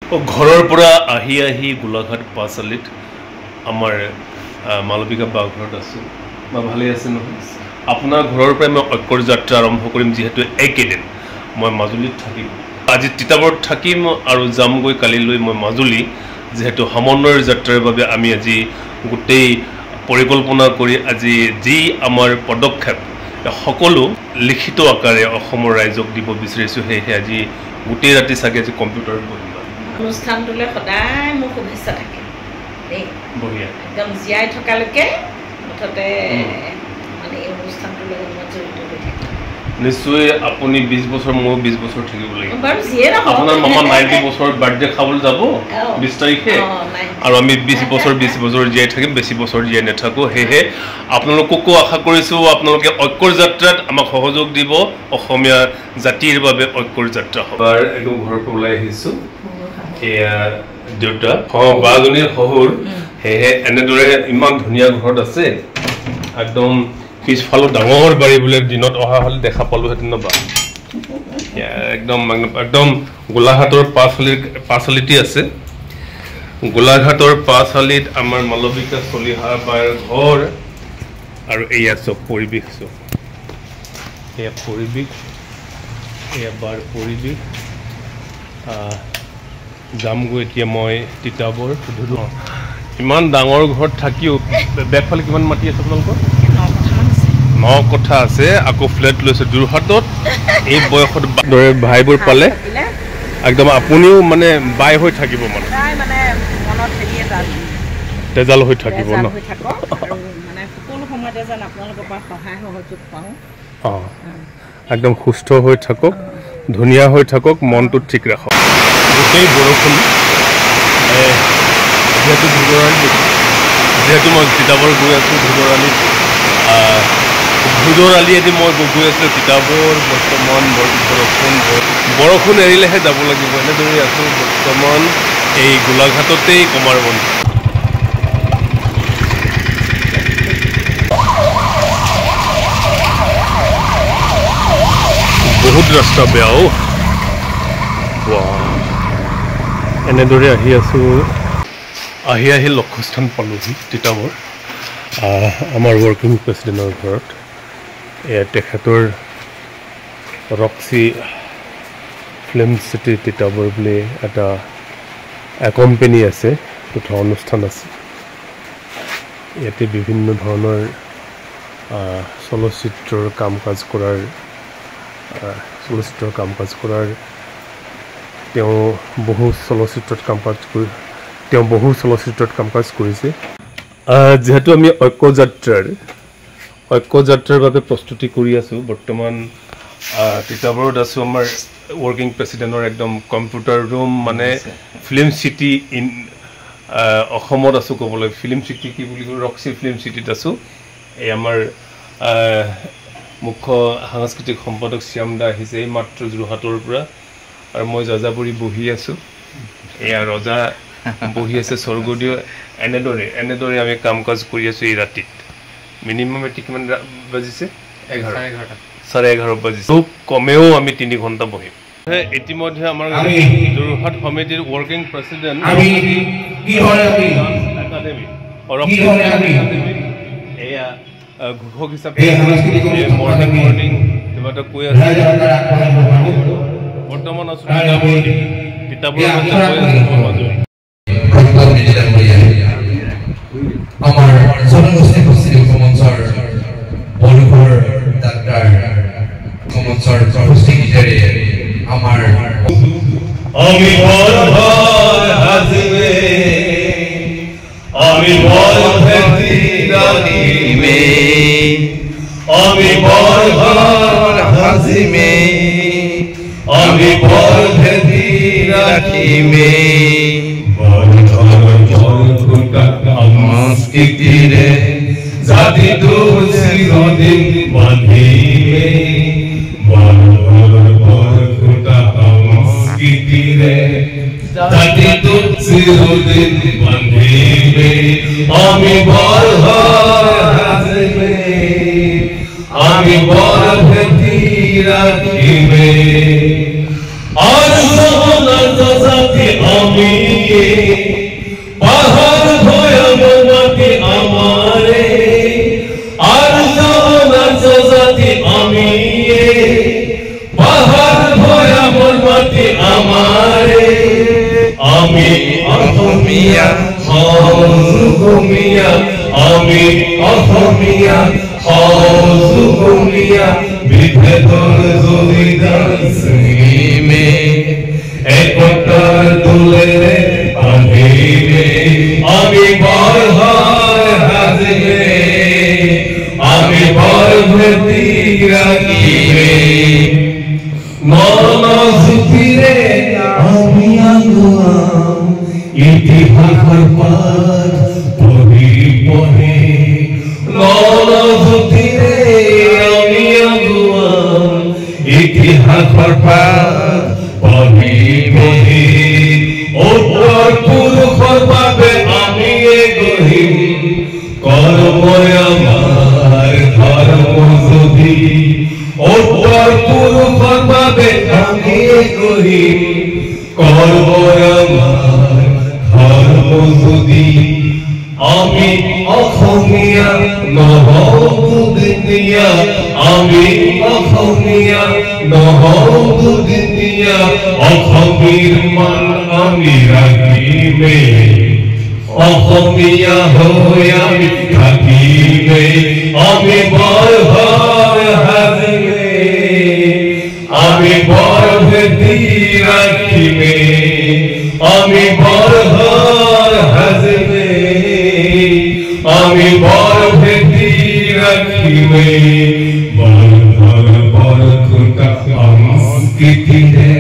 ঘৰৰ পৰা আহি গোলাঘাট পাঁচআলিত আমাৰ মালবিকা বাঘৰত আছোঁ বা ভালেই আছে নহয় আপোনাৰ ঘৰৰ পৰাই মই ঐক্যৰ যাত্ৰা আৰম্ভ কৰিম যিহেতু এইকেইদিন মই মাজুলীত থাকিম আজি তিতাবৰত থাকিম আৰু যামগৈ কালিলৈ মই মাজুলী যেহেতু সমন্বয়ৰ যাত্ৰাৰ বাবে আমি আজি গোটেই পৰিকল্পনা কৰি আজি যি আমাৰ পদক্ষেপ সকলো লিখিত আকাৰে অসমৰ ৰাইজক দিব বিচাৰিছোঁ সেয়েহে আজি গোটেই ৰাতি চাগে আজি কম্পিউটাৰত বহিম অনুষ্ঠানটোলৈ সদায় মোৰ শুভেচ্ছা থাকে দেই বঢ়িয়া একদম জীয়াই থকালৈকে মুঠতে মানে এই অনুষ্ঠানটোলৈ মই জড়িত হৈ থাকিম নিশ্চয় আপুনি 20 বছৰ মই 20 বছৰ থাকিব লাগিব বাৰু যিয়ে নহওক আপোনাৰ মামা 90 বছৰ বাৰ্থডে খাবলৈ যাব 20 তাৰিখে আৰু আমি 20 বছৰ জীয়াই থাকিম বেছি বছৰ জীয়াই নাথাকো সেয়েহে আপোনালোককো আশা কৰিছোঁ আপোনালোকে ঐক্যৰ যাত্ৰাত আমাক সহযোগ দিব অসমীয়া জাতিৰ বাবে ঐক্যৰ যাত্ৰা হ'ব আৰু একদম ঘৰৰ পৰা ওলাই আহিছোঁ এয়া দেউতা বাজনীৰ শহুৰ সেয়েহে এনেদৰে ইমান ধুনীয়া ঘৰত আছে একদম পিছফালৰ ডাঙৰ বাৰী বোলে দিনত অহা হ'লে দেখা পালোহেঁতেন বা একদম একদম গোলাঘাটৰ পাঁচআলিতে আছে গোলাঘাটৰ পাঁচআলিত আমাৰ মালবিকা চলিহা বাৰ ঘৰ আৰু এয়া চব পৰিৱেশ চব এয়া পৰিৱেশ এয়া বাৰ পৰিৱেশ যামগৈ এতিয়া মই তিতাবৰ সুধিলোঁ ইমান ডাঙৰ ঘৰত থাকিও বেকফালে কিমান মাটি আছে আপোনালোকৰ 9 কথা আছে আকৌ ফ্লেট লৈছে যোৰহাটত এই বয়সত দৰে ভাইবোৰ পালে একদম আপুনিও মানে বাই হৈ থাকিব মানে মনত তেজাল হৈ থাকিব ন মানে সকলো সময়তে যেন আপোনালোকৰ পৰা সহায় সহযোগ পাওঁ একদম সুস্থ হৈ থাকক ধুনীয়া হৈ থাকক মনটো ঠিক ৰাখক গোটেই বৰষুণ যিহেতু মই তিতাবৰ গৈ আছোঁ ভোজৰালিয়েদি মই গৈ আছিলোঁ তিতাবৰ বৰ্তমান বৰষুণ এৰিলেহে যাব লাগিব এনেদৰে আছোঁ বৰ্তমান এই গোলাঘাটতেই কমাৰবন্ধ বহুত ৰাস্তা বেয়াও এনেদৰে আহি আছোঁ আহি লক্ষ্যস্থান পালোহি তিতাবৰ আমাৰ ৱৰ্কিং প্ৰেচিডেণ্টৰ ঘৰত এয়া তেখেতৰ ৰক্সি ফিল্ম চিটি তিতাবৰ বুলি এটা কোম্পানী আছে তথা অনুষ্ঠান আছে ইয়াতে বিভিন্ন ধৰণৰ চলচ্চিত্ৰৰ কাম কাজ কৰাৰ তেওঁ বহু চলচ্চিত্ৰত কাম কাজ কৰিছে যেহেতু আমি ঐক্যযাত্ৰাৰ বাবে প্ৰস্তুতি কৰি আছোঁ বৰ্তমান তিতাবৰত আছোঁ আমাৰ ৱৰ্কিং প্ৰেচিডেণ্টৰ একদম কম্পিউটাৰ ৰুম মানে ফিল্ম চিটি ইন অসমত আছোঁ ক'বলৈ ফিল্ম চিটি কি বুলি কয় ৰক্সি ফিল্ম চিটিত আছোঁ এই আমাৰ মুখ্য সাংস্কৃতিক সম্পাদক শ্যাম দা আহিছে এই মাত্ৰ যোৰহাটৰ পৰা আৰু মই যাযাবৰী বহি আছোঁ এয়া ৰজা বহি আছে স্বৰ্গদেউ এনেদৰে আমি কাম কাজ কৰি আছোঁ এই ৰাতিত মিনিমাম এটি কিমান বাজিছে 11:30 বাজিছে খুব কমেও আমি 3 ঘণ্টা বহিম ইতিমধ্যে আমাৰ যোৰহাট সমিতিৰ ৱৰ্কিং প্ৰেচিডেণ্ট একাডেমি এয়া ঘোষক হিচাপে মৰ্ণিং কিবা এটা কৈ আছে বৰ্তমান আছোঁ তিতাবৰত আমাৰ জনগোষ্ঠী গোষ্ঠী মঞ্চৰ বৰঘৰ ডাক্তাৰ মঞ্চৰ গোষ্ঠীকেইটাৰে আমাৰ আমি বল হাজিমে আমি বল ভক্তি ৰাখিমে আমি বল হাজিমে আমি বল ভক্তি ৰাখিমে সংস্কৃতিৰে জাতিটো চিৰদিন বান্ধিমে সংস্কৃতিৰে জাতিটো চিৰদিন বান্ধিমে আমি বল হাজিমে আমি বল ভক্তি ৰাখিমে আৰ জাতি আমি আমি অসমীয়া যুগমীয়া আমি অসমীয়া যুগমীয়া বিভেদৰ জৰিদাৰ শ্ৰীমে একতাৰ দোলেৰে বান্ধিলে আমি বৰহাৰ সাজিলে আমি বৰভেটি ৰাখিলে মনজ্যোতিৰে আমি আগুৱাম ইতিহাসৰ পাত পঢ়ি পঢ়ি মনজ্যোতিৰে আমি আগুৱাম ইতিহাসৰ পাত পঢ়ি পঢ়ি উত্তৰ পুৰুষৰ বাবে আমি গঢ়িম কৰ্মই আমাৰ ধৰ্ম যদি উত্তৰ পুৰুষৰ বাবে আমি গঢ়িম কৰ্মই আমাৰ ধৰ্ম যদি আমি অসমীয়া নহওঁ দুদিনীয়া আমি অসমীয়া নহওঁ দুদিনীয়া অসমীৰ মান আমি ৰাখিমে অসমীয়া হৈ আমি থাকিমে আমি বৰহাৰ সাজিমে আমি বৰভেটি ৰাখিমে আমি বৰহাৰ সাজিমে আমি বৰভেটি ৰাখিমে বৰখুটা সংস্কৃতিৰে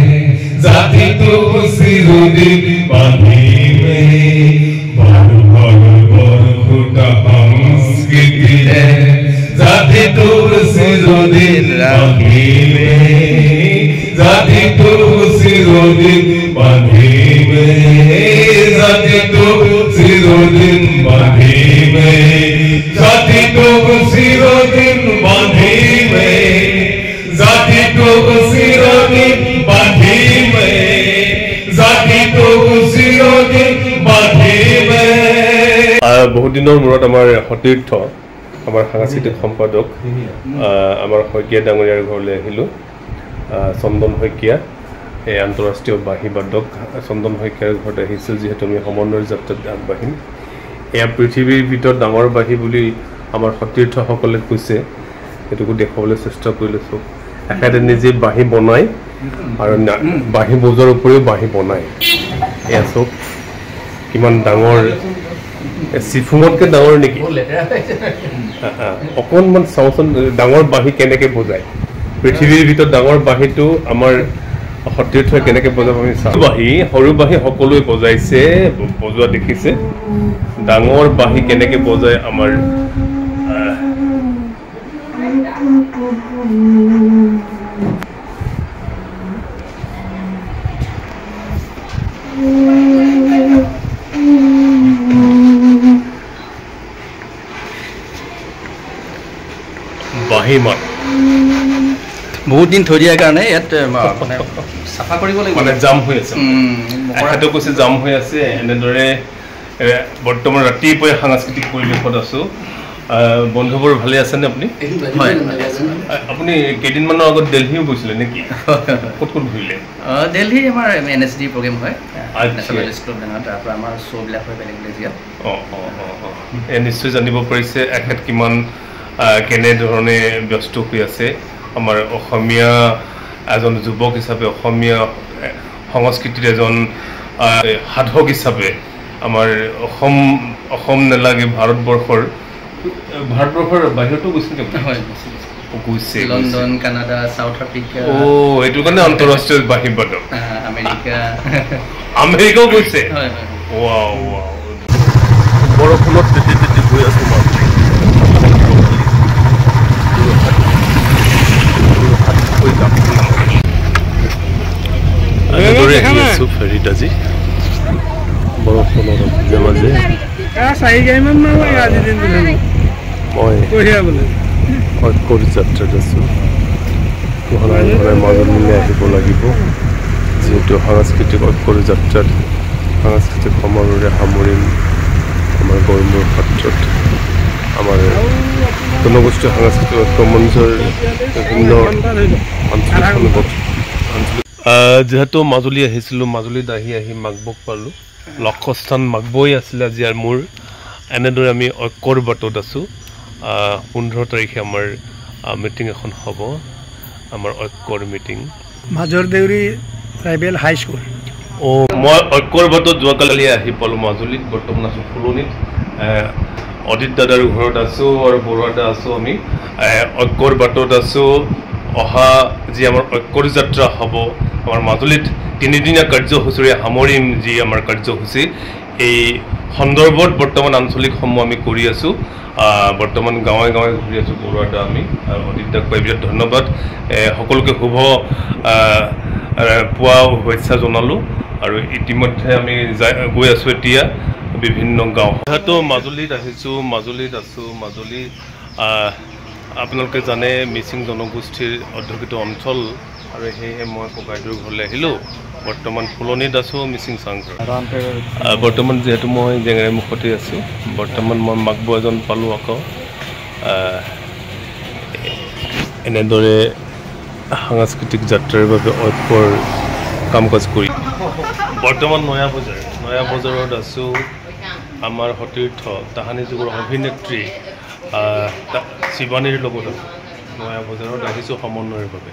জাতিটোক চিৰদিন বান্ধিমে বৰখুটা সংস্কৃতিৰে জাতিটোক চিৰদিন ৰাখিমে জাতিটোক চিৰদিন বান্ধিমে জাতিটোক চিৰদিন বান্ধিমে জাতিটোক চিৰদিন বান্ধিমে জাতিটোক চিৰদিন বান্ধিমে জাতিটোক চিৰদিন বান্ধিমে। বহুত দিনৰ মূৰত আমাৰ সতীৰ্থ আমাৰ সাংস্কৃতিক সম্পাদক আমাৰ শইকীয়া ডাঙৰীয়াৰ ঘৰলৈ আহিলোঁ। চন্দন শইকীয়া এই আন্তঃৰাষ্ট্ৰীয় বাঁহী বাদক চন্দন শইকীয়াৰ ঘৰত আহিছোঁ যিহেতু আমি সমন্বয়ৰ যাত্ৰাত আগবাঢ়িম। এয়া পৃথিৱীৰ ভিতৰত ডাঙৰ বাঁহী বুলি আমাৰ সতীৰ্থসকলে কৈছে, সেইটোকো দেখুৱাবলৈ চেষ্টা কৰি লৈছোঁ। এখেতে নিজে বাঁহী বনায় আৰু বাঁহী বজোৱাৰ উপৰিও বাঁহী বনায়। এয়া চব কিমান ডাঙৰ, চিফুঙতকৈ ডাঙৰ নেকি? অকণমান চাওঁচোন ডাঙৰ বাঁহী কেনেকৈ বজায়। পৃথিৱীৰ ভিতৰত ডাঙৰ বাঁহীটো আমাৰ সতীৰ্থই কেনেকৈ বজাব আমি চাওঁ। বাঁহী সৰু বাঁহী সকলোৱে বজাইছে, বজোৱা দেখিছে। ডাঙৰ বাঁহী কেনেকৈ বজায় আমাৰ বাঁহী মাত বহুত দিন থৈ দিয়াৰ কাৰণে ইয়াত মানে চাফা কৰিব লাগিব, মানে জাম হৈ আছে। এখেতে কৈছে জাম হৈ আছে। এনেদৰে বৰ্তমান ৰাতিপুৱাই সাংস্কৃতিক পৰিৱেশত আছোঁ। বন্ধুবোৰ ভালে আছেনে আপুনি? হয়, আপুনি কেইদিনমানৰ আগত দিল্লীও গৈছিলে নেকি? ক'ত ক'ত ঘূৰিলে? দিল্লী আমাৰ NSD প্ৰগ্ৰেম হয়, নেশ্যনেল স্কুল বেনাৰ, তাৰ পৰা আমাৰ শ্ব'বিলাক হয় বেলেগ বেলেগ জেগাত। নিশ্চয় জানিব পাৰিছে এখেত কিমান কেনেধৰণে ব্যস্ত হৈ আছে। আমাৰ অসমীয়া এজন যুৱক হিচাপে, অসমীয়া সংস্কৃতিৰ এজন সাধক হিচাপে আমাৰ অসম নালাগে ভাৰতবৰ্ষৰ বাহিৰতো গৈছে গৈছে লণ্ডন, কানাডা, চাউথ আফ্ৰিকা। এইটো কাৰণে আন্তঃৰাষ্ট্ৰীয় বাঁহী বাদক। আমেৰিকাও গৈছে। বৰষুণত তিতি তিতি গৈ আছো ফেৰীত আজি বৰষুণৰ মাজে মাজে মই ঐক্যৰ যাত্ৰাত আছোঁ। ঘৰে ঘৰে মাজুলীলৈ আহিব লাগিব, যিহেতু সাংস্কৃতিক ঐক্যৰ যাত্ৰাত সাংস্কৃতিক সমাৰোহেৰে সামৰিম আমাৰ গড়মূৰ সত্ৰত আমাৰ জনগোষ্ঠীয় সাংস্কৃতিক ঐক্য মঞ্চৰ বিভিন্ন আঞ্চলিক যেহেতু মাজুলী আহিছিলোঁ, মাজুলীত আহি মাগবক পালোঁ। লক্ষ্যস্থান মাগবই আছিলে আজি আৰু মোৰ। এনেদৰে আমি ঐক্যৰ বাটত আছোঁ। 15 তাৰিখে আমাৰ মিটিং এখন হ'ব, আমাৰ ঐক্যৰ মিটিং মাজৰ দেউৰী ট্ৰাইবেল হাই স্কুল। মই ঐক্যৰ বাটত যোৱাকালি আহি পালোঁ মাজুলীত। বৰ্তমান আছোঁ ফুলনিত। অদিত দাদাৰ ঘৰত আছোঁ আৰু বৰুৱা দা আছোঁ। আমি ঐক্যৰ বাটত আছোঁ। অহা যি আমাৰ ঐক্যৰ যাত্ৰা হ'ব, আমাৰ মাজুলীত 3 দিনীয়া কাৰ্যসূচীৰে সামৰিম যি আমাৰ কাৰ্যসূচী, এই সন্দৰ্ভত বৰ্তমান আঞ্চলিকসমূহ আমি কৰি আছোঁ। বৰ্তমান গাঁৱে গাঁৱে ঘূৰি আছোঁ বৰুৱা দা আমি। অদিত দাক পাই বিৰাট ধন্যবাদ। সকলোকে শুভ পুৱা শুভেচ্ছা জনালোঁ। আৰু ইতিমধ্যে আমি গৈ আছোঁ এতিয়া বিভিন্ন গাঁও। যিহেতু মাজুলীত আহিছোঁ, মাজুলীত আছোঁ। মাজুলী আপোনালোকে জানে মিচিং জনগোষ্ঠীৰ অধ্যুষিত অঞ্চল, আৰু সেয়েহে মই ককাইদেউৰ ঘৰলৈ আহিলোঁ। বৰ্তমান ফুলনিত আছোঁ, মিচিং চাংঘৰ। বৰ্তমান যিহেতু মই জেঙেৰাই মুখতে আছোঁ, বৰ্তমান মই মাগবৌ এজন পালোঁ আকৌ। এনেদৰে সাংস্কৃতিক যাত্ৰাৰ বাবে ঐক্যৰ কাম কাজ কৰি বৰ্তমান নয়া বজাৰত আছোঁ। আমাৰ সতীৰ্থ তাহানি যুগৰ অভিনেত্ৰী শিৱানীৰ লগত আছোঁ। নয়া বজাৰত আহিছোঁ সমন্বয়ৰ বাবে।